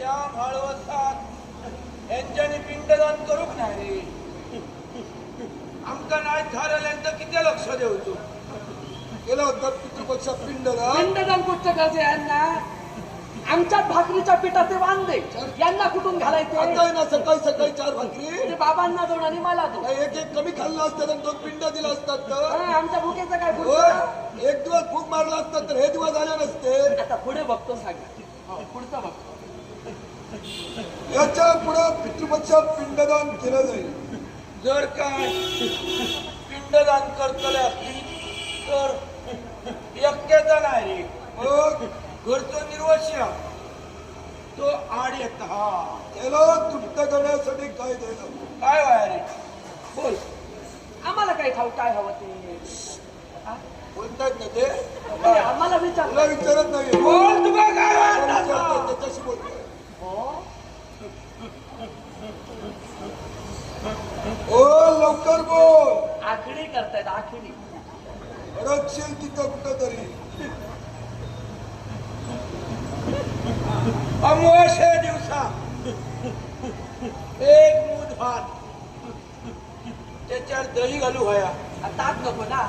त्या भाळवतात यांच्यानी पिंडदान करूक नाही रे. आमका नाही ठरवल्यानंतर किती लक्ष देऊ तू केलं होतं पितृपक्षात पिंडदान. पिंडदान कुठं करायचं यांना? आमच्यात भाकरीच्या पिठाचे वांदे यांना कुठून घालायचे? आता ना सकाळी सकाळी 4 भाकरी ते बाबांना दोन आणि मला दोन. एक एक कमी खाल्लं असतं तर 2 पिंड दिलं असतात तर. हा, आमच्या भुकेचं काय होय, पुढचं? एक दिवस भूक मारला असतात तर हे दिवस आले नसते. आता पुढे बघतो सांगा. पुढचं बघतो. याच्या पुढे पितृपक्षात पिंडदान केलं जाईल. जर काय पिंडदान करतले असतील तर शक्यता नाही रे. मग घरचो निर्वश्य तो आड येत. हा त्याला तृप्त करण्यासाठी काय द्यायचं? काय व्हाय रे? बोल. आम्हाला काय ठाऊक काय हवं ते? हा? बोलतायत ना ते. ते आम्हाला तुला विचार. विचारत नाही. बोल तुला काय वाटतं? विचारतात, त्याच्याशी बोलतोय. हो, ओ लवकर बोल. आखणी करतायत आखणी. अडकशील तिथं कुठं तरी. अमावस्या दिवसा एक मूठ भात त्याच्यावर दही घालू व्हाया. ताक नको ना.